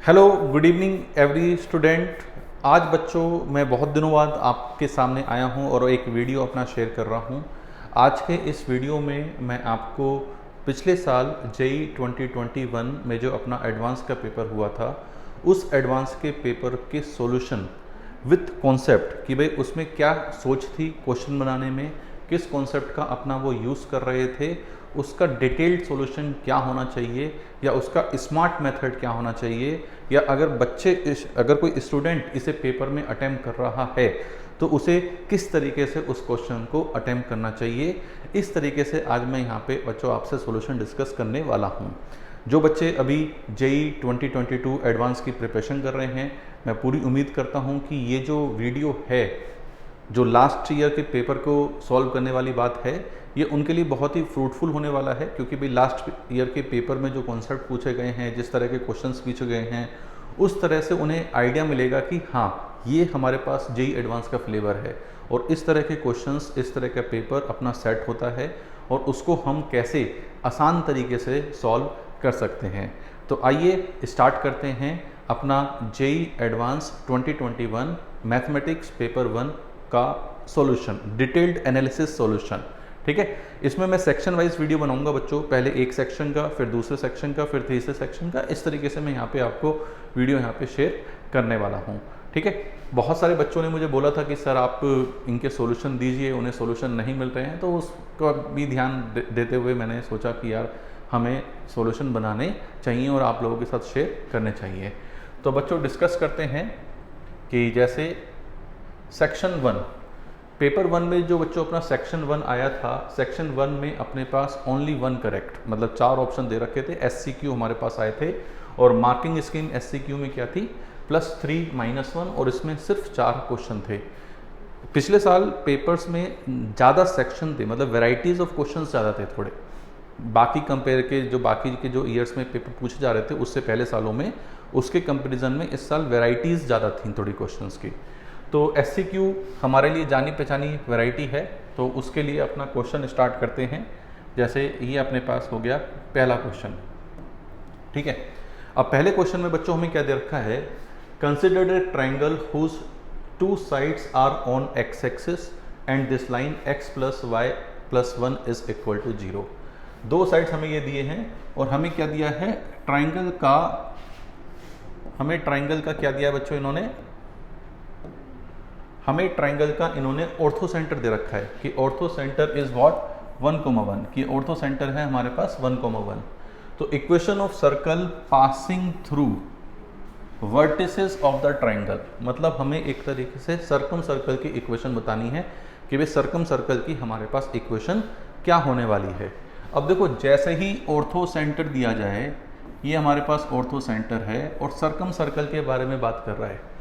Hello good evening every student. आज बच्चों मैं बहुत दिनों बाद आपके सामने आया हूं और एक वीडियो अपना शेयर कर रहा हूं। आज के इस वीडियो में मैं आपको पिछले साल जेई 2021 में जो अपना एडवांस का पेपर हुआ था उस एडवांस के पेपर के सॉल्यूशन विथ कॉन्सेप्ट कि भाई उसमें क्या सोच थी क्वेश्चन बनाने में, किस कॉन्सेप्ट का अपना वो यूज़ कर रहे थे, उसका डिटेल्ड सॉल्यूशन क्या होना चाहिए या उसका स्मार्ट मेथड क्या होना चाहिए, या अगर कोई स्टूडेंट इसे पेपर में अटेम्प्ट कर रहा है तो उसे किस तरीके से उस क्वेश्चन को अटेम्प्ट करना चाहिए। इस तरीके से आज मैं यहाँ पे बच्चों आपसे सॉल्यूशन डिस्कस करने वाला हूँ। जो बच्चे अभी जेई 2022 एडवांस की प्रिपरेशन कर रहे हैं, मैं पूरी उम्मीद करता हूँ कि ये जो वीडियो है जो लास्ट ईयर के पेपर को सॉल्व करने वाली बात है ये उनके लिए बहुत ही फ्रूटफुल होने वाला है, क्योंकि भाई लास्ट ईयर के पेपर में जो कॉन्सेप्ट पूछे गए हैं, जिस तरह के क्वेश्चंस पूछे गए हैं, उस तरह से उन्हें आइडिया मिलेगा कि हाँ ये हमारे पास जेई एडवांस का फ्लेवर है और इस तरह के क्वेश्चंस, इस तरह का पेपर अपना सेट होता है और उसको हम कैसे आसान तरीके से सॉल्व कर सकते हैं। तो आइए स्टार्ट करते हैं अपना जेई एडवांस 2021 मैथमेटिक्स पेपर 1 का सॉल्यूशन, डिटेल्ड एनालिसिस सॉल्यूशन। ठीक है, इसमें मैं सेक्शन वाइज वीडियो बनाऊंगा बच्चों, पहले एक सेक्शन का, फिर दूसरे सेक्शन का, फिर तीसरे सेक्शन का। इस तरीके से मैं यहाँ पे आपको वीडियो यहाँ पे शेयर करने वाला हूँ। ठीक है, बहुत सारे बच्चों ने मुझे बोला था कि सर आप इनके सॉल्यूशन दीजिए, उन्हें सॉल्यूशन नहीं मिल रहे हैं, तो उसका भी ध्यान देते हुए मैंने सोचा कि यार हमें सॉल्यूशन बनाने चाहिए और आप लोगों के साथ शेयर करने चाहिए। तो बच्चों डिस्कस करते हैं कि जैसे सेक्शन 1 पेपर 1 में जो बच्चों अपना सेक्शन 1 आया था, सेक्शन 1 में अपने पास ओनली 1 करेक्ट, मतलब 4 ऑप्शन दे रखे थे। एससीक्यू हमारे पास आए थे और मार्किंग स्कीम एससीक्यू में क्या थी, +3 -1, और इसमें सिर्फ 4 क्वेश्चन थे। पिछले साल पेपर्स में ज़्यादा सेक्शन थे, मतलब वेराइटीज़ ऑफ क्वेश्चन ज़्यादा थे थोड़े, बाकी कंपेयर के जो ईयर्स में पेपर पूछे जा रहे थे उससे पहले सालों में, उसके कंपेरिजन में इस साल वेराइटीज़ ज़्यादा थी थोड़ी क्वेश्चंस की। तो एससीक्यू हमारे लिए जानी पहचानी वैरायटी है, तो उसके लिए अपना क्वेश्चन स्टार्ट करते हैं। जैसे ये अपने पास हो गया पहला क्वेश्चन। ठीक है, अब पहले क्वेश्चन में बच्चों हमें क्या दे रखा है, consider a triangle whose 2 sides are on x axis and this line x + y + 1 is equal to 0। 2 sides हमें ये दिए हैं और हमें क्या दिया है, ट्राइंगल का क्या दिया है बच्चों, हमें ट्राइंगल का इन्होंने ऑर्थो सेंटर दे रखा है कि ऑर्थो सेंटर इज व्हाट 1,1, कि ऑर्थो सेंटर है हमारे पास 1,1। तो equation of circle passing through vertices of the triangle, मतलब हमें एक तरीके से सर्कम सर्कल की इक्वेशन बतानी है कि भाई सर्कम सर्कल की हमारे पास इक्वेशन क्या होने वाली है। अब देखो, जैसे ही ऑर्थो सेंटर दिया जाए, ये हमारे पास ऑर्थो सेंटर है और सर्कम सर्कल के बारे में बात कर रहा है,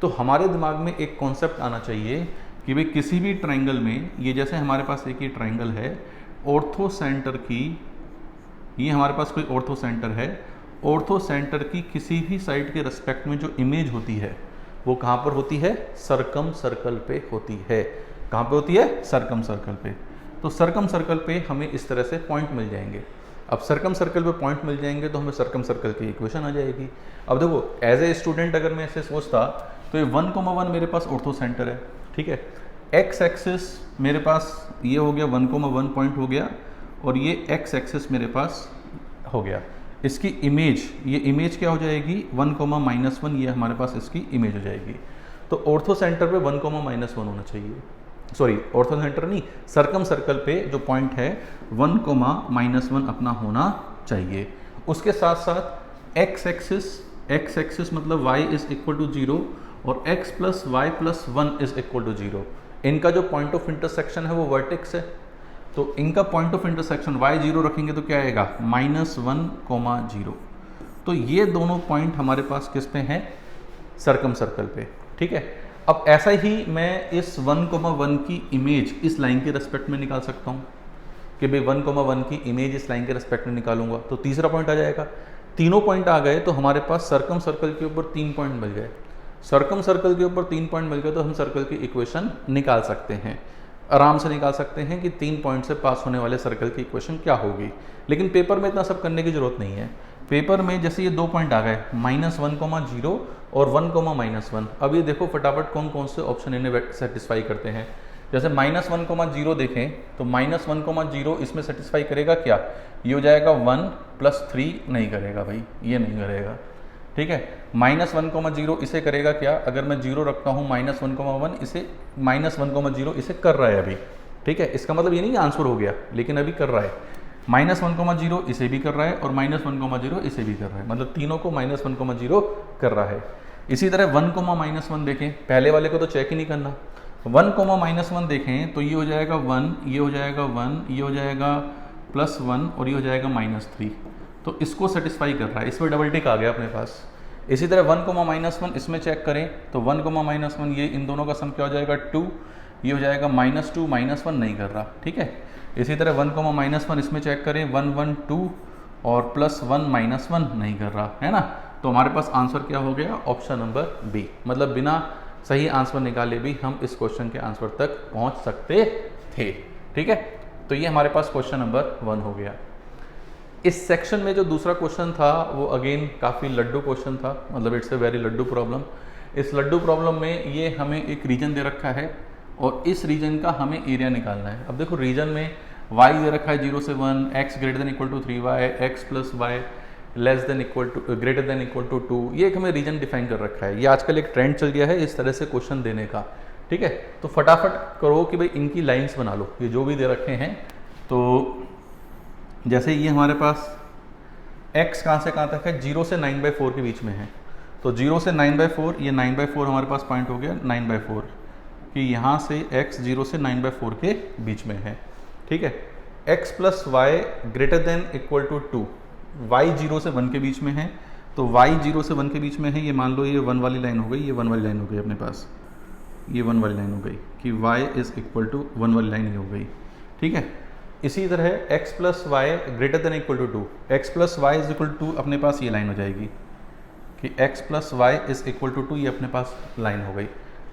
तो हमारे दिमाग में एक कॉन्सेप्ट आना चाहिए कि भाई किसी भी ट्राइंगल में, ये जैसे हमारे पास एक ही ट्राइंगल है, ऑर्थो सेंटर की, ये हमारे पास कोई ऑर्थो सेंटर है, ऑर्थो सेंटर की किसी भी साइड के रेस्पेक्ट में जो इमेज होती है वो कहाँ पर होती है, सर्कम सर्कल पे होती है। कहाँ पे होती है, सर्कम सर्कल पे। तो सर्कम सर्कल पे हमें इस तरह से पॉइंट मिल जाएंगे। अब सर्कम सर्कल पे पॉइंट मिल जाएंगे तो हमें सर्कम सर्कल की इक्वेशन आ जाएगी। अब देखो, एज ए स्टूडेंट अगर मैं ऐसे सोचता तो ये 1,1 मेरे पास ऑर्थो सेंटर है। ठीक है, एक्स एक्सिस मेरे पास ये हो गया 1,1 पॉइंट हो गया, और ये एक्स एक्सिस मेरे पास हो गया। इसकी इमेज, ये इमेज क्या हो जाएगी, 1,-1, ये हमारे पास इसकी इमेज हो जाएगी। तो ऑर्थो सेंटर पे 1,-1 होना चाहिए, सॉरी ऑर्थो सेंटर नहीं, सर्कम सर्कल पे जो पॉइंट है 1,-1 अपना होना चाहिए। उसके साथ साथ एक्स एक्सिस मतलब y इज इक्वल टू 0 और x + y + 1 is equal to 0। इनका जो पॉइंट ऑफ इंटरसेक्शन है वो वर्टेक्स है, तो इनका पॉइंट ऑफ इंटरसेक्शन y 0 रखेंगे तो क्या आएगा, -1,0। तो ये दोनों पॉइंट हमारे पास किस पे हैं, सर्कम सर्कल पे। ठीक है, अब ऐसा ही मैं इस 1,1 की इमेज इस लाइन के रेस्पेक्ट में निकाल सकता हूँ कि भाई 1,1 की इमेज इस लाइन के रेस्पेक्ट में निकालूंगा तो तीसरा पॉइंट आ जाएगा। तीनों पॉइंट आ गए तो हमारे पास सर्कम सर्कल के ऊपर 3 पॉइंट मिल गए। सर्कम सर्कल के ऊपर 3 पॉइंट मिल गए तो हम सर्कल की इक्वेशन निकाल सकते हैं, आराम से निकाल सकते हैं कि 3 पॉइंट से पास होने वाले सर्कल की इक्वेशन क्या होगी। लेकिन पेपर में इतना सब करने की जरूरत नहीं है, पेपर में जैसे ये 2 पॉइंट आ गए -1,0 और 1,-1। अब ये देखो फटाफट कौन कौन से ऑप्शन इन्हें सेटिस्फाई करते हैं। जैसे -1,0 देखें तो -1,0 इसमें सेटिस्फाई करेगा क्या, ये हो जाएगा 1 + 3 नहीं करेगा भाई, ये नहीं करेगा। ठीक है, -1,0 इसे करेगा क्या, अगर मैं 0 रखता हूँ -1,1 इसे -1,0 इसे कर रहा है अभी। ठीक है, इसका मतलब ये नहीं आंसर हो गया, लेकिन अभी कर रहा है। -1,0 इसे भी कर रहा है और -1,0 इसे भी कर रहा है, मतलब तीनों को -1,0 कर रहा है। इसी तरह 1,-1 देखें, पहले वाले को तो चेक ही नहीं करना। 1,-1 देखें तो ये हो जाएगा 1, ये हो जाएगा 1, ये हो जाएगा +1 और ये हो जाएगा -3, तो इसको सेटिस्फाई कर रहा है, इसमें डबल टिक आ गया अपने पास। इसी तरह 1,-1 इसमें चेक करें तो 1,-1 ये इन दोनों का सम क्या हो जाएगा 2, ये हो जाएगा -2 -1 नहीं कर रहा। ठीक है, इसी तरह 1,-1 इसमें चेक करें 1 1 2 और +1 -1 नहीं कर रहा है ना। तो हमारे पास आंसर क्या हो गया, ऑप्शन नंबर बी, मतलब बिना सही आंसर निकाले भी हम इस क्वेश्चन के आंसर तक पहुंच सकते थे। ठीक है, तो ये हमारे पास क्वेश्चन नंबर 1 हो गया। इस सेक्शन में जो दूसरा क्वेश्चन था वो अगेन काफ़ी लड्डू क्वेश्चन था, मतलब it's a very laddu problem. इस लड्डू प्रॉब्लम में ये हमें एक रीजन दे रखा है और इस रीजन का हमें एरिया निकालना है। अब देखो रीजन में y दे रखा है 0 से 1, x > 3y, x + y > 2, ये एक हमें रीजन डिफाइन कर रखा है। ये आजकल एक ट्रेंड चल गया है इस तरह से क्वेश्चन देने का। ठीक है, तो फटाफट करो कि भाई इनकी लाइंस बना लो, ये जो भी दे रखे हैं। तो जैसे ये हमारे पास x कहाँ से कहाँ तक है, 0 से 9/4 के बीच में है, तो 0 से 9/4, ये 9/4 हमारे पास पॉइंट हो गया 9/4 कि यहाँ से x 0 से 9/4 के बीच में है। ठीक है, x + y > 2, y 0 से 1 के बीच में है, तो y 0 से 1 के बीच में है, ये मान लो ये 1 वाली लाइन हो गई, ये 1 वाली लाइन हो गई अपने पास, ये 1 वाली लाइन हो गई कि y = 1 वाली लाइन ही हो गई। ठीक है, इसी तरह x + y > 2, x + y = 2 अपने पास ये लाइन हो जाएगी कि x + y = 2, ये अपने पास लाइन हो गई।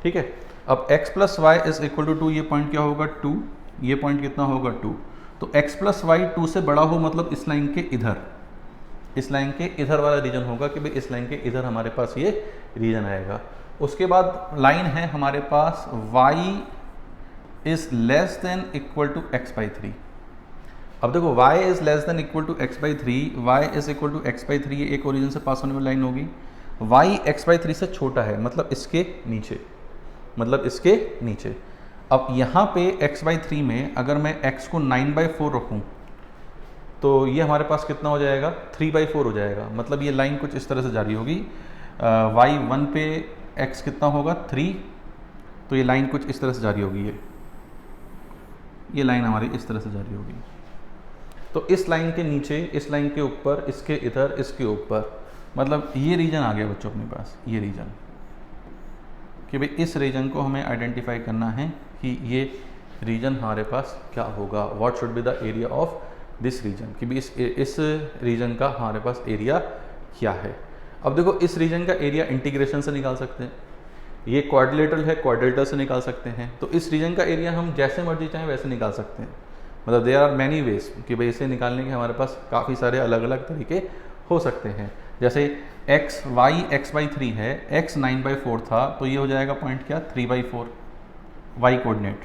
ठीक है, अब x + y = 2, ये पॉइंट क्या होगा 2, ये पॉइंट कितना होगा 2, तो x + y 2 से बड़ा हो मतलब इस लाइन के इधर, इस लाइन के इधर वाला रीजन होगा कि भाई इस लाइन के इधर हमारे पास ये रीजन आएगा। उसके बाद लाइन है हमारे पास y ≤ x/3। अब देखो y ≤ x/3, y x/3 ये एक ओरिजिन से पास होने वाली लाइन होगी। y x/3 से छोटा है, मतलब इसके नीचे, मतलब इसके नीचे। अब यहाँ पे x/3 में अगर मैं x को 9/4 रखूँ तो ये हमारे पास कितना हो जाएगा 3/4 हो जाएगा, मतलब ये लाइन कुछ इस तरह से जारी होगी। y1 पे x कितना होगा 3, तो ये लाइन कुछ इस तरह से जारी होगी, ये लाइन हमारी इस तरह से जारी होगी। तो इस लाइन के नीचे, इस लाइन के ऊपर, इसके इधर, इसके ऊपर, मतलब ये रीजन आ गया बच्चों अपने पास, ये रीजन, कि भाई इस रीजन को हमें आइडेंटिफाई करना है कि ये रीजन हमारे पास क्या होगा, what should be the area of this region, कि भी इस रीजन का हमारे पास एरिया क्या है। अब देखो इस रीजन का एरिया इंटीग्रेशन से निकाल सकते हैं, ये क्वाड्रिलेटरल है, क्वाड्रिलेटरल से निकाल सकते हैं, तो इस रीजन का एरिया हम जैसे मर्जी चाहें वैसे निकाल सकते हैं। मतलब देयर आर मैनी वेज कि भाई इसे निकालने के हमारे पास काफ़ी सारे अलग अलग तरीके हो सकते हैं। जैसे y x/3 है, x 9/4 था, तो ये हो जाएगा पॉइंट क्या 3/4, y कोऑर्डिनेट,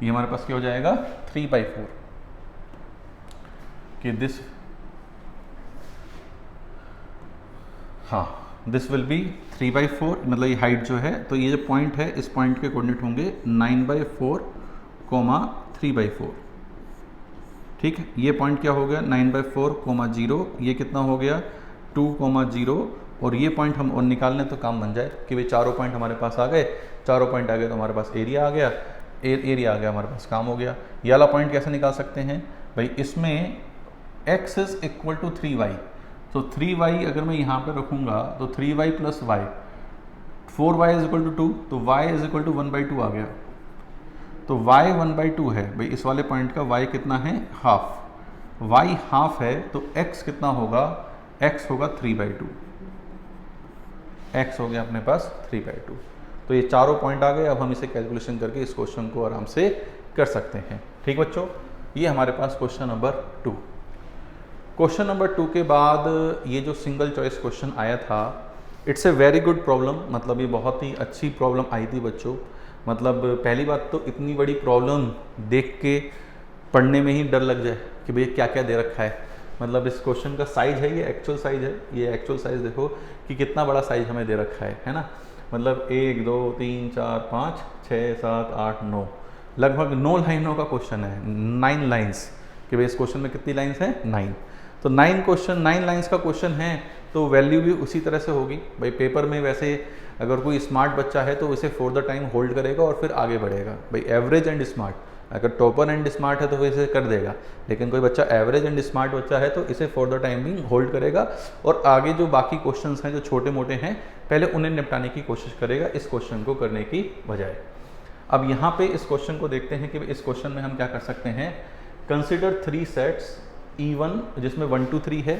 ये हमारे पास क्या हो जाएगा 3/4 कि दिस, हाँ दिस विल बी 3/4, मतलब ये हाइट जो है, तो ये जो पॉइंट है इस पॉइंट के कोऑर्डिनेट होंगे 9/4, 3/4। ठीक है, ये पॉइंट क्या हो गया 9/4, 0, ये कितना हो गया 2, 0, और ये पॉइंट हम और निकाल लें तो काम बन जाए कि भाई चारों पॉइंट हमारे पास आ गए, चारों पॉइंट आ गए तो हमारे पास एरिया आ गया, एरिया आ गया हमारे पास, काम हो गया। ये वाला पॉइंट कैसे निकाल सकते हैं भाई, इसमें x = 3y, तो 3y अगर मैं यहाँ पे रखूँगा तो 3y + y, 4y = 2, तो y = 1/2 आ गया, तो y 1/2 है भाई, इस वाले पॉइंट का y कितना है हाफ, y हाफ है, तो x कितना होगा, x होगा 3/2, x हो गया अपने पास 3/2। तो ये चारों पॉइंट आ गए, अब हम इसे कैलकुलेशन करके इस क्वेश्चन को आराम से कर सकते हैं। ठीक बच्चों, ये हमारे पास क्वेश्चन नंबर 2। क्वेश्चन नंबर 2 के बाद ये जो सिंगल चॉइस क्वेश्चन आया था, it's a very good problem, मतलब ये बहुत ही अच्छी प्रॉब्लम आई थी बच्चों। मतलब पहली बात तो इतनी बड़ी प्रॉब्लम देख के पढ़ने में ही डर लग जाए कि भैया क्या क्या दे रखा है। मतलब इस क्वेश्चन का साइज है, ये एक्चुअल साइज है, ये एक्चुअल साइज देखो कि कितना बड़ा साइज हमें दे रखा है ना। मतलब 1 2 3 4 5 6 7 8 9, लगभग 9 लाइनों का क्वेश्चन है, 9 लाइन्स, कि भाई इस क्वेश्चन में कितनी लाइन्स हैं, 9। तो 9 लाइन्स का क्वेश्चन है तो वैल्यू भी उसी तरह से होगी। भाई पेपर में वैसे अगर कोई स्मार्ट बच्चा है तो उसे फॉर द टाइम होल्ड करेगा और फिर आगे बढ़ेगा। भाई एवरेज एंड स्मार्ट, अगर टॉपर एंड स्मार्ट है तो वो इसे कर देगा, लेकिन कोई बच्चा एवरेज एंड स्मार्ट बच्चा है तो इसे फॉर द टाइम भी होल्ड करेगा और आगे जो बाकी क्वेश्चंस हैं जो छोटे मोटे हैं पहले उन्हें निपटाने की कोशिश करेगा इस क्वेश्चन को करने की बजाय। अब यहाँ पे इस क्वेश्चन को देखते हैं कि इस क्वेश्चन में हम क्या कर सकते हैं। कंसिडर 3 सेट्स, E1 जिसमें 1 2 3 है,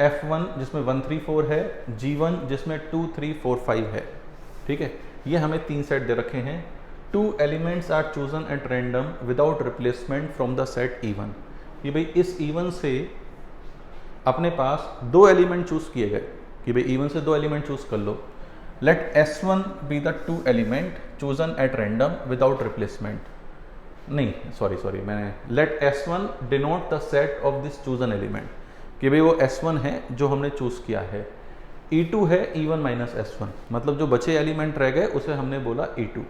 F1 जिसमें 1 3 4 है, G1 जिसमें 2 3 4 5 है। ठीक है, ये हमें 3 सेट दे रखे हैं। 2 elements are chosen at random without replacement from the set E1। ये भाई इस E1 से अपने पास 2 एलिमेंट चूज किए गए कि भाई E1 से 2 एलिमेंट चूज कर लो। Let S1 be the 2 element chosen at random without replacement, नहीं सॉरी मैंने let S1 denote the set of this chosen element, कि भाई वो S1 है जो हमने चूज किया है। E2 है E1 माइनस S1, मतलब जो बचे एलिमेंट रह गए उसे हमने बोला E2।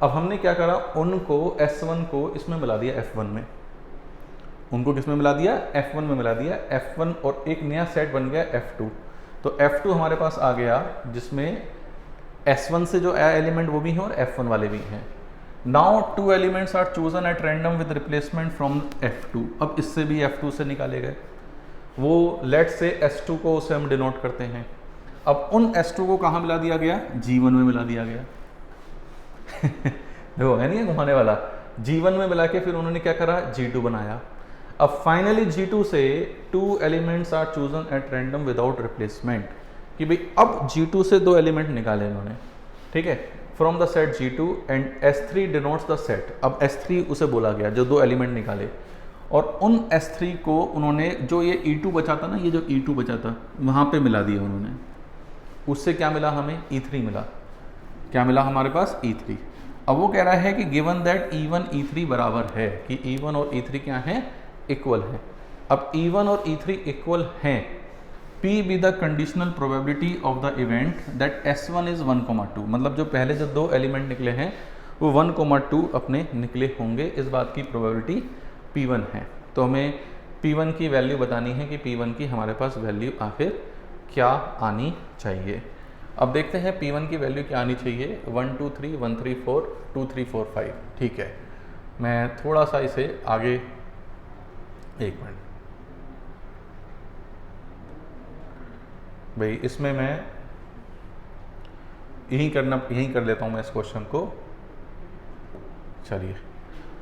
अब हमने क्या करा, उनको S1 को इसमें मिला दिया F1 में, उनको किस में मिला दिया, F1 में मिला दिया। F1 और एक नया सेट बन गया F2। तो F2 हमारे पास आ गया जिसमें S1 से जो एलिमेंट वो भी हैं और F1 वाले भी हैं। Now 2 elements are chosen at random with replacement from F2। अब इससे भी F2 से निकाले गए, वो लेट से S2 को उसे हम डिनोट करते हैं। अब उन S2 को कहाँ मिला दिया गया, G1 में मिला दिया गया। देखो है नहीं घुमाने वाला, G1 में मिला के फिर उन्होंने क्या करा, G2 बनाया। अब फाइनली G2 से 2 elements are chosen at random without replacement, कि भाई अब G2 से 2 एलिमेंट निकाले इन्होंने। ठीक है, from the set G2 and S3 denotes the set. अब S3 उसे बोला गया जो 2 एलिमेंट निकाले, और उन S3 को उन्होंने जो ये E2 बचा था ना, ये जो E2 बचा था वहाँ पे मिला दिया उन्होंने। उससे क्या मिला हमें, E3 मिला। क्या मिला हमारे पास, E3। अब वो कह रहा है कि गिवन दैट E1 E3 बराबर है, कि E1 और E3 क्या है, इक्वल है। अब E1 और E3 इक्वल हैं, P be the conditional probability of the event that S1 is 1,2। मतलब जो पहले जो 2 एलिमेंट निकले हैं वो 1,2 अपने निकले होंगे, इस बात की प्रोबेबिलिटी P1 है। तो हमें P1 की वैल्यू बतानी है कि P1 की हमारे पास वैल्यू आखिर क्या आनी चाहिए। अब देखते हैं P1 की वैल्यू क्या आनी चाहिए। 1 2 3 1 3 4 2 3 4 5। ठीक है, मैं थोड़ा सा इसे आगे, एक मिनट भाई, इसमें मैं यही कर लेता हूँ मैं इस क्वेश्चन को। चलिए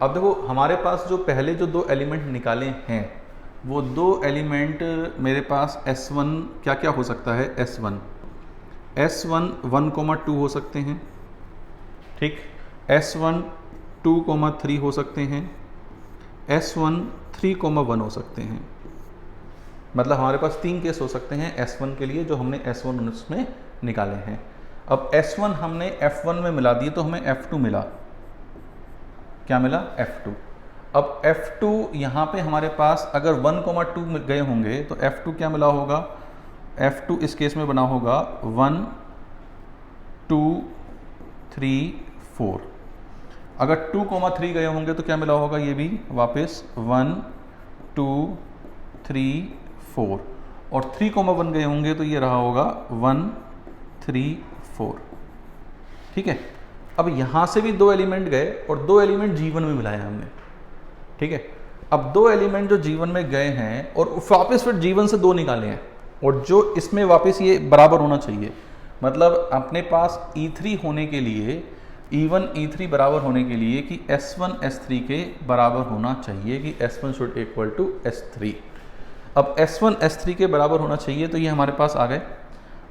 अब देखो हमारे पास जो पहले जो 2 एलिमेंट निकाले हैं वो 2 एलिमेंट मेरे पास S1 क्या क्या हो सकता है, S1 1,2 हो सकते हैं। ठीक, S1 2,3 हो सकते हैं, S1 3,1 हो सकते हैं। मतलब हमारे पास 3 केस हो सकते हैं S1 के लिए जो हमने S1 उसमें निकाले हैं। अब S1 हमने F1 में मिला दिए तो हमें F2 मिला। क्या मिला, F2। अब F2 यहाँ पे हमारे पास अगर 1,2 गए होंगे तो F2 क्या मिला होगा, F2 इस केस में बना होगा 1 2 3 4। अगर 2,3 गए होंगे तो क्या मिला होगा, ये भी वापस 1 2 3 4, और 3,1 गए होंगे तो ये रहा होगा 1 3 4। ठीक है, अब यहाँ से भी 2 एलिमेंट गए और 2 एलिमेंट G1 में मिलाया हमने। ठीक है, अब 2 एलिमेंट जो G1 में गए हैं और वापस फिर G1 से 2 निकाले हैं, और जो इसमें वापस ये बराबर होना चाहिए। मतलब अपने पास E3 होने के लिए, E1 E3 बराबर होने के लिए कि S1 S3 के बराबर होना चाहिए, कि S1 should equal to S3। अब S1 S3 के बराबर होना चाहिए, तो ये हमारे पास आ गए।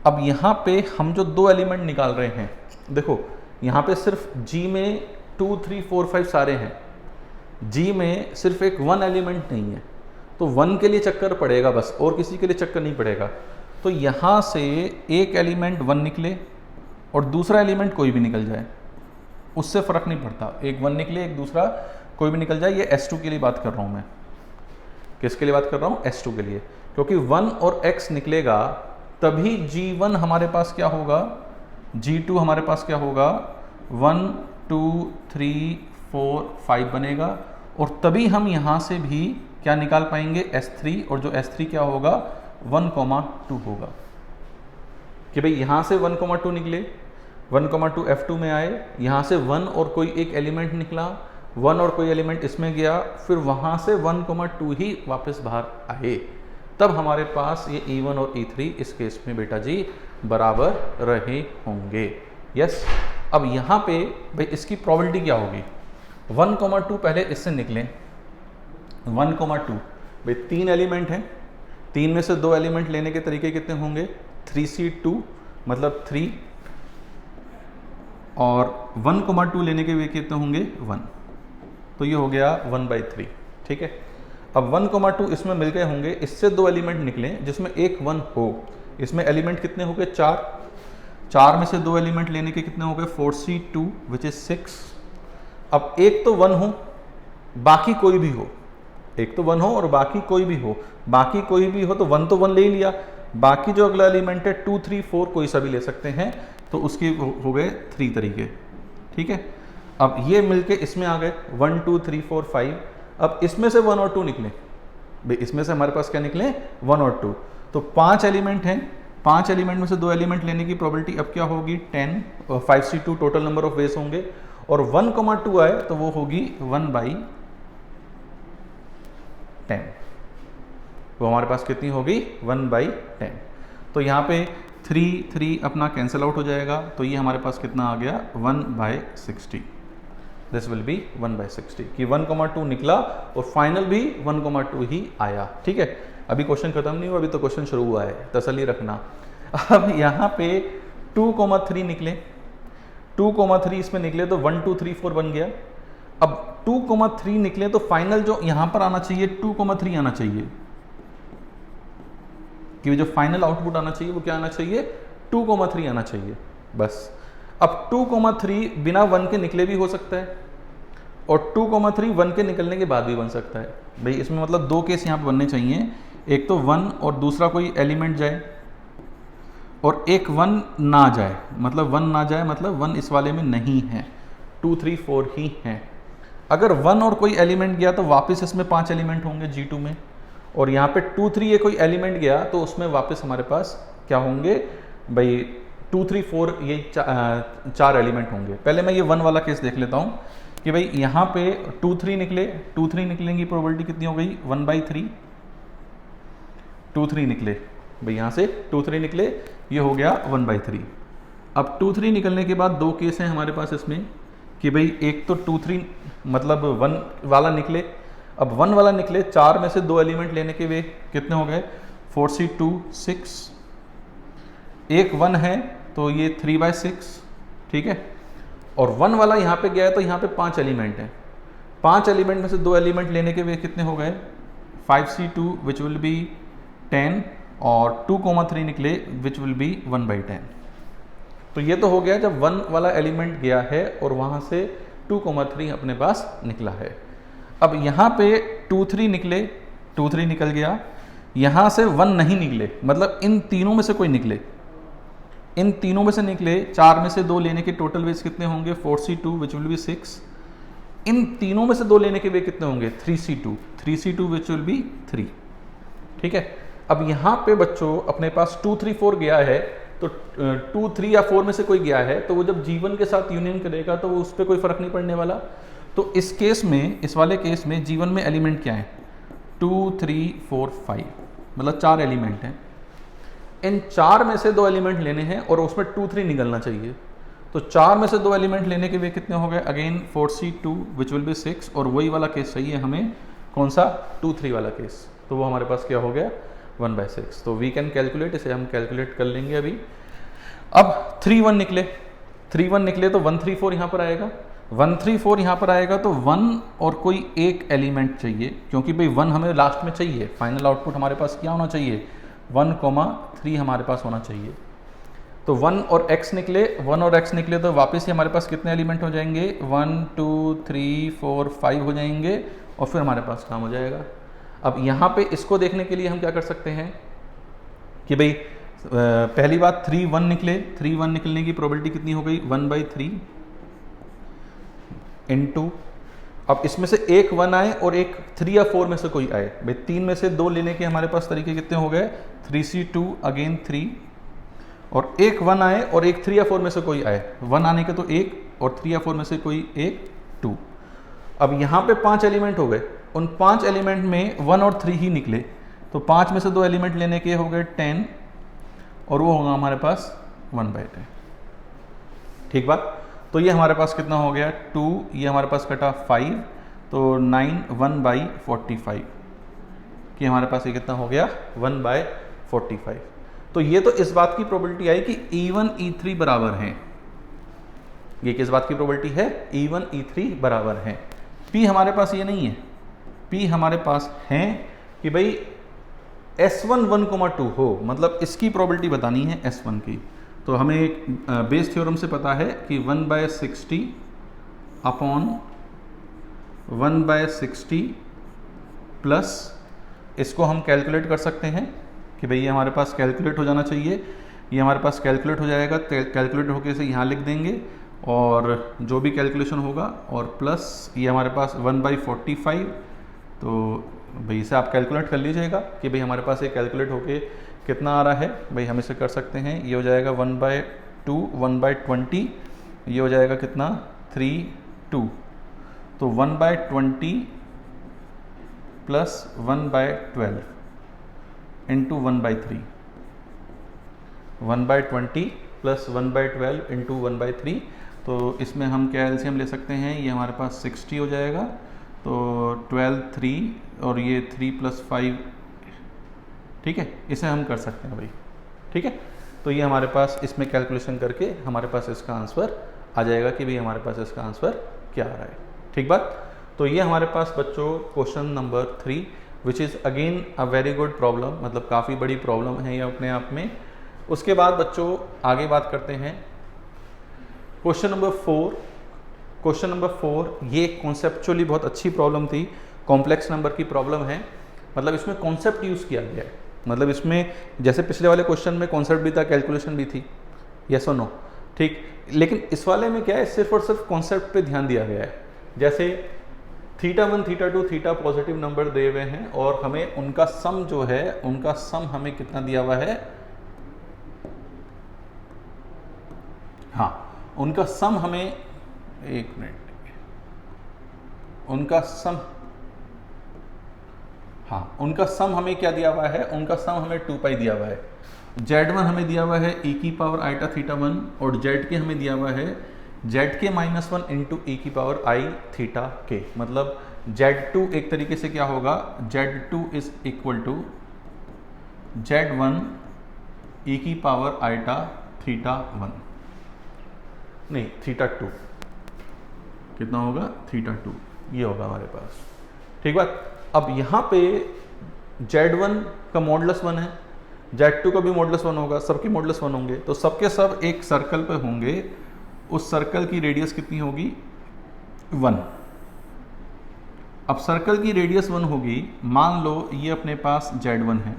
अब यहाँ पे हम जो 2 एलिमेंट निकाल रहे हैं, देखो यहाँ पे सिर्फ G में 2 3 4 5 सारे हैं, G में सिर्फ एक 1 एलिमेंट नहीं है। तो 1 के लिए चक्कर पड़ेगा बस, और किसी के लिए चक्कर नहीं पड़ेगा। तो यहाँ से एक एलिमेंट 1 निकले और दूसरा एलिमेंट कोई भी निकल जाए, उससे फ़र्क नहीं पड़ता, एक 1 निकले एक दूसरा कोई भी निकल जाए। ये S2 के लिए बात कर रहा हूँ मैं, किसके लिए बात कर रहा हूँ? S2 के लिए, क्योंकि 1 और X निकलेगा तभी G1 हमारे पास क्या होगा, G2 हमारे पास क्या होगा, 1 2 3 4 5 बनेगा, और तभी हम यहाँ से भी क्या निकाल पाएंगे, S3, और जो S3 क्या होगा, 1,2 होगा। कि भाई यहाँ से 1,2 निकले, 1,2 F2 में आए, यहाँ से 1 और कोई एक एलिमेंट निकला, 1 और कोई एलिमेंट इसमें गया, फिर वहाँ से 1,2 ही वापस बाहर आए, तब हमारे पास ये E1 और E3 इस केस में बेटा जी बराबर रहे होंगे। यस। अब यहाँ पे भाई इसकी प्रोबेबिलिटी क्या होगी, 1,2 पहले इससे निकले, 1,2 भाई 3 एलिमेंट हैं, 3 में से 2 एलिमेंट लेने के तरीके कितने होंगे, 3C2 मतलब 3, और 1,2 लेने के वे कितने होंगे, 1, तो ये हो गया 1/3। ठीक है। अब 1,2 इसमें मिल गए होंगे, इससे 2 एलिमेंट निकले जिसमें एक 1 हो, इसमें एलिमेंट कितने हो गए, 4, 4 में से 2 एलिमेंट लेने के कितने हो गए, 4C2 विच इज 6। अब एक तो 1 हो, बाकी कोई भी हो, एक तो 1 हो और बाकी कोई भी हो, बाकी कोई भी हो तो 1 तो 1 ले ही लिया, बाकी जो अगला एलिमेंट है 2 3 4 कोई सा भी ले सकते हैं, तो उसके हो गए 3 तरीके। ठीक है। अब ये मिलके इसमें आ गए 1 2 3 4 5। अब इसमें से 1 और 2 निकले, भाई इसमें से हमारे पास क्या निकले, 1 और 2, तो 5 एलिमेंट हैं, 5 एलिमेंट में से 2 एलिमेंट लेने की प्रोबेबिलिटी अब क्या होगी, 10, और 5C2 total number of ways होंगे, और 1,2 आए तो वो होगी 1/10, वो हमारे पास कितनी होगी, 1/10। तो यहाँ पे 3 3 अपना कैंसिल आउट हो जाएगा, तो ये हमारे पास कितना आ गया, 1/60। दिस विल बी 1/60 कि 1,2 निकला और फाइनल भी 1,2 ही आया। ठीक है। अभी क्वेश्चन खत्म नहीं हुआ, अभी तो क्वेश्चन शुरू हुआ है, तसल्ली रखना। अब यहाँ पे 2,3 निकले, 2,3 इसमें निकले तो 1 2 3 4 बन गया। अब 2,3 निकले तो फाइनल जो यहाँ पर आना चाहिए 2,3 आना चाहिए, कि जो फाइनल आउटपुट आना चाहिए वो क्या आना चाहिए, 2,3 आना चाहिए बस। अब 2,3 बिना 1 के निकले भी हो सकता है, और 2,3 1 के निकलने के बाद भी बन सकता है। भाई इसमें मतलब 2 केस यहाँ पे बनने चाहिए, एक तो 1 और दूसरा कोई एलिमेंट जाए, और एक 1 ना जाए, मतलब 1 ना जाए मतलब 1 इस वाले में नहीं है, 2 3 4 ही हैं। अगर 1 और कोई एलिमेंट गया तो वापस इसमें 5 एलिमेंट होंगे G2 में, और यहाँ पे 2 3 ये कोई एलिमेंट गया तो उसमें वापस हमारे पास क्या होंगे भाई, 2 3 4 ये 4 एलिमेंट होंगे। पहले मैं ये 1 वाला केस देख लेता हूँ कि भाई यहाँ पे 2 3 निकले, 2 3 निकलेंगी प्रोबेबिलिटी कितनी हो गई, 1/3, 2 3 निकले, भाई यहाँ से 2 3 निकले, ये हो गया 1/3। अब 2 3 निकलने के बाद 2 केस हैं हमारे पास इसमें कि भाई एक तो 2 3 मतलब 1 वाला निकले, अब 1 वाला निकले, 4 में से 2 एलिमेंट लेने के वे कितने हो गए, 4C2 6, एक 1 है तो ये 3/6। ठीक है। और 1 वाला यहाँ पे गया है तो यहाँ पे 5 एलिमेंट हैं, 5 एलिमेंट में से 2 एलिमेंट लेने के वे कितने हो गए, 5C2 विच विल बी 10, और 2,3 निकले विच विल बी 1/10। तो ये तो हो गया जब 1 वाला एलिमेंट गया है और वहाँ से 2,3 अपने पास निकला है। अब यहाँ पे 2 3 निकले, 2 3 निकल गया, यहाँ से 1 नहीं निकले, मतलब इन तीनों में से कोई निकले, इन तीनों में से निकले, 4 में से 2 लेने के टोटल वेज कितने होंगे, 4C2 विच विल बी 6, इन तीनों में से 2 लेने के वे कितने होंगे, 3C2 विच विल बी 3। ठीक है। अब यहाँ पे बच्चों अपने पास 2 3 4 गया है, तो 2 3 या 4 में से कोई गया है तो वो जब G1 के साथ यूनियन करेगा तो वो उस पर कोई फर्क नहीं पड़ने वाला। तो इस केस में, इस वाले केस में G1 में एलिमेंट क्या है, 2 3 4 5, मतलब 4 एलिमेंट हैं, इन 4 में से 2 एलिमेंट लेने हैं और उसमें 2 3 निकलना चाहिए, तो 4 में से 2 एलिमेंट लेने के वे कितने हो गए, again 4C2 which will be 6, और वही वाला केस चाहिए हमें, कौन सा, 2 3 वाला केस, तो वो हमारे पास क्या हो गया, 1/6। तो वी कैन कैलकुलेट, इसे हम कैलकुलेट कर लेंगे अभी। अब 3 1 निकले, 3 1 निकले तो 1 3 4 यहाँ पर आएगा, 134 यहाँ पर आएगा तो 1 और कोई एक एलिमेंट चाहिए, क्योंकि भाई 1 हमें लास्ट में चाहिए। फाइनल आउटपुट हमारे पास क्या होना चाहिए, 1,3 हमारे पास होना चाहिए। तो 1 और x निकले, 1 और x निकले तो वापस ही हमारे पास कितने एलिमेंट हो जाएंगे, 1 2 3 4 5 हो जाएंगे और फिर हमारे पास काम हो जाएगा। अब यहाँ पे इसको देखने के लिए हम क्या कर सकते हैं कि भाई पहली बात 3 1 निकले, 3 1 निकलने की प्रोबेबिलिटी कितनी हो गई, 1/3 इनटू, अब इसमें से एक 1 आए और एक 3 या 4 में से कोई आए, भाई 3 में से 2 लेने के हमारे पास तरीके कितने हो गए, 3C2 अगेन 3, और एक 1 आए और एक 3 या 4 में से कोई आए, 1 आने के तो 1 और 3 या 4 में से कोई एक 2। अब यहाँ पे 5 एलिमेंट हो गए, उन 5 एलिमेंट में 1 और 3 ही निकले, तो 5 में से 2 एलिमेंट लेने के हो गए 10 और वो होगा हमारे पास 1/10। ठीक बात। तो ये हमारे पास कितना हो गया 2, ये हमारे पास कटा 5, तो 9 1/45 कि हमारे पास ये कितना हो गया 1/45। तो ये तो इस बात की प्रोबेबिलिटी आई कि E1 E3 बराबर हैं। ये किस बात की प्रोबेबिलिटी है, E1 E3 बराबर हैं। P हमारे पास ये नहीं है, P हमारे पास है कि भाई S1 1,2 हो, मतलब इसकी प्रोबेबिलिटी बतानी है S1 की। तो हमें एक बेस थ्योरम से पता है कि 1/60 अपॉन 1/60 प्लस, इसको हम कैलकुलेट कर सकते हैं कि भाई ये हमारे पास कैलकुलेट हो जाना चाहिए, ये हमारे पास कैलकुलेट हो जाएगा, कैलकुलेट होके से यहाँ लिख देंगे और जो भी कैलकुलेशन होगा, और प्लस ये हमारे पास 1/45, तो भाई इसे आप कैलकुलेट कर लीजिएगा कि भाई हमारे पास ये कैलकुलेट होके कितना आ रहा है। भाई हम इसे कर सकते हैं, ये हो जाएगा 1/2 1/20, ये हो जाएगा कितना 3 2, तो 1/20 प्लस 1/12 इंटू 1/3, 1/20 प्लस 1/12 इंटू 1/3, तो इसमें हम क्या एलसीएम ले सकते हैं, ये हमारे पास 60 हो जाएगा, तो 12 3 और ये 3 + 5, ठीक है, इसे हम कर सकते हैं भाई। ठीक है, तो ये हमारे पास इसमें कैलकुलेशन करके हमारे पास इसका आंसर आ जाएगा कि भाई हमारे पास इसका आंसर क्या आ रहा है। ठीक बात। तो ये हमारे पास बच्चों question number 3 which is again a very good problem, मतलब काफ़ी बड़ी प्रॉब्लम है ये अपने आप में। उसके बाद बच्चों आगे बात करते हैं क्वेश्चन नंबर 4। क्वेश्चन नंबर 4 ये कॉन्सेप्चुअली बहुत अच्छी प्रॉब्लम थी, कॉम्प्लेक्स नंबर की प्रॉब्लम है, मतलब इसमें कॉन्सेप्ट यूज़ किया गया है, मतलब इसमें जैसे पिछले वाले क्वेश्चन में कॉन्सेप्ट भी था, कैलकुलेशन भी थी, यस और नो, ठीक, लेकिन इस वाले में क्या है, सिर्फ और सिर्फ कॉन्सेप्ट पे ध्यान दिया गया है। जैसे θ1 θ2 θ पॉजिटिव नंबर दिए हुए हैं और हमें उनका सम जो है, उनका सम हमें कितना दिया हुआ है, हाँ उनका सम हमें, एक मिनट, उनका सम, हाँ उनका सम हमें क्या दिया हुआ है, उनका सम हमें 2π दिया हुआ है। Z1 हमें दिया हुआ है e⁻i⁴ और Z के हमें दिया हुआ है ZK -1 इंटू e⁻i⁴, मतलब Z2 एक तरीके से क्या होगा, Z2 is equal to Z1 e⁻i⁴ नहीं θ2, कितना होगा θ2, ये होगा हमारे पास। ठीक बात। अब यहाँ पे Z1 का मॉडुलस 1 है, Z2 का भी मॉडुलस 1 होगा, सबके मॉडुलस 1 होंगे, तो सबके सब एक सर्कल पे होंगे, उस सर्कल की रेडियस कितनी होगी 1। अब सर्कल की रेडियस 1 होगी, मान लो ये अपने पास Z1 है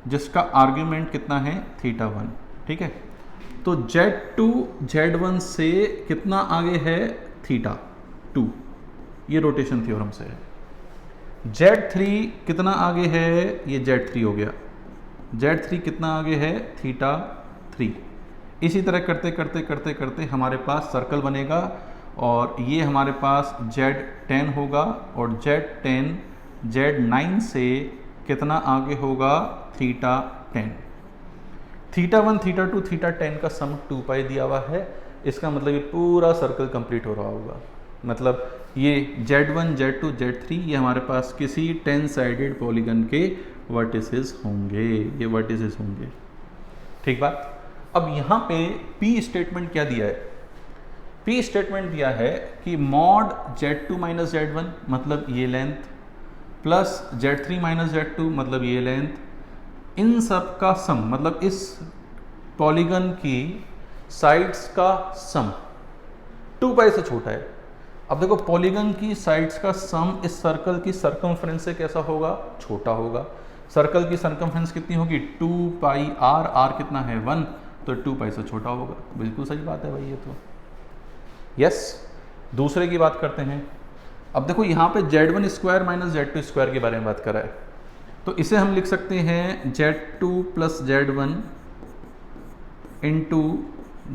जिसका आर्ग्यूमेंट कितना है θ1, ठीक है, तो Z2 Z1 से कितना आगे है θ2, ये रोटेशन थ्योरम से है। Z3 कितना आगे है, ये Z3 हो गया, Z3 कितना आगे है θ3। इसी तरह करते करते करते करते हमारे पास सर्कल बनेगा और ये हमारे पास Z10 होगा और Z10 Z9 से कितना आगे होगा θ10। θ1 θ2 θ10 का सम 2π दिया हुआ है, इसका मतलब ये पूरा सर्कल कंप्लीट हो रहा होगा, मतलब ये Z1 Z2 Z3 ये हमारे पास किसी 10 साइडेड पॉलीगन के वर्टिसेस होंगे, ये वर्टिसेस होंगे। ठीक बात। अब यहाँ पे P स्टेटमेंट क्या दिया है, पी स्टेटमेंट दिया है कि मॉड Z2 माइनस Z1 मतलब ये length plus Z3 minus Z2 मतलब ये लेंथ, इन सब का सम मतलब इस पॉलीगन की साइड्स का सम 2 पाई से छोटा है। अब देखो पॉलीगन की साइड्स का सम इस सर्कल की सर्कमफ्रेंस से कैसा होगा, छोटा होगा। सर्कल की सर्कमफ्रेंस कितनी होगी 2 पाई r, r कितना है 1, तो 2 पाई से छोटा होगा। बिल्कुल सही बात है भाई ये तो। यस, दूसरे की बात करते हैं। अब देखो यहाँ पे Z1 square minus Z2 square के बारे में बात करा है, तो इसे हम लिख सकते हैं Z2 plus Z1 into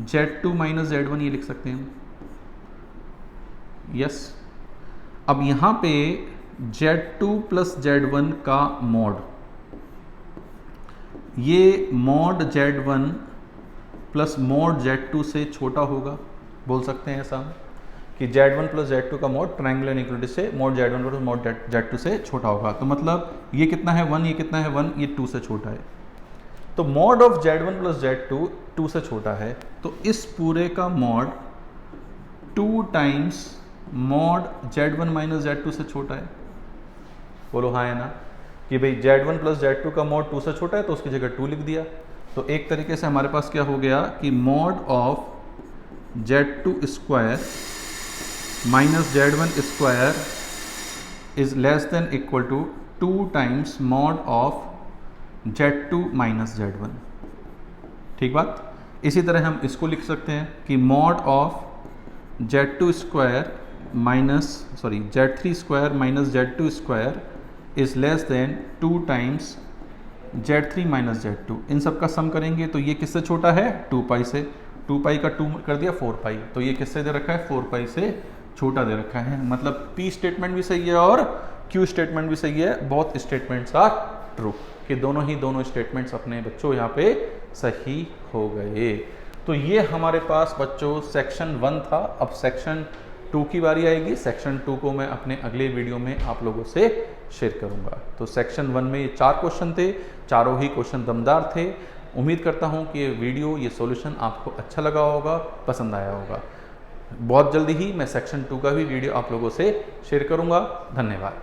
Z2 minus Z1, ये लिख सकते हैं। यस, अब यहाँ पे Z2 प्लस Z1 का मॉड, ये mod Z1 plus mod Z2 से छोटा होगा, बोल सकते हैं ऐसा कि Z1 प्लस Z2 का मॉड ट्रायंगुलर इनइक्वालिटी से mod Z1 plus mod Z2 से छोटा होगा। तो मतलब ये कितना है 1, ये कितना है 1, ये 2 से छोटा है। तो mod of Z1 plus Z2 2 से छोटा है, तो इस पूरे का mod 2 times mod Z1 minus Z2 से छोटा है। बोलो हाँ है ना, कि भाई Z1 प्लस Z2 का मॉड 2 से छोटा है तो उसकी जगह 2 लिख दिया। तो एक तरीके से हमारे पास क्या हो गया कि mod of Z2 square minus Z1 square is less than equal to 2 times mod of Z2 minus Z1। ठीक बात। इसी तरह हम इसको लिख सकते हैं कि mod of Z2 square minus Z3 square minus Z2 square is less then 2 times Z3 minus Z2। इन सब का सम करेंगे तो ये किससे छोटा है 2 पाई से। 2 पाई का 2 कर दिया 4 पाई, तो ये किससे दे रखा है 4 पाई से छोटा दे रखा है। मतलब P स्टेटमेंट भी सही है और Q स्टेटमेंट भी सही है। बोथ स्टेटमेंट्स आर ट्रू, कि दोनों स्टेटमेंट्स अपने बच्चों यहाँ पे सही हो गए। तो ये हमारे पास बच्चों सेक्शन 1 था। अब सेक्शन 2 की बारी आएगी। सेक्शन 2 को मैं अपने अगले वीडियो में आप लोगों से शेयर करूंगा। तो सेक्शन 1 में ये 4 क्वेश्चन थे, चारों ही क्वेश्चन दमदार थे। उम्मीद करता हूं कि ये वीडियो, ये सॉल्यूशन आपको अच्छा लगा होगा, पसंद आया होगा। बहुत जल्दी ही मैं सेक्शन 2 का भी वीडियो आप लोगों से शेयर करूंगा। धन्यवाद।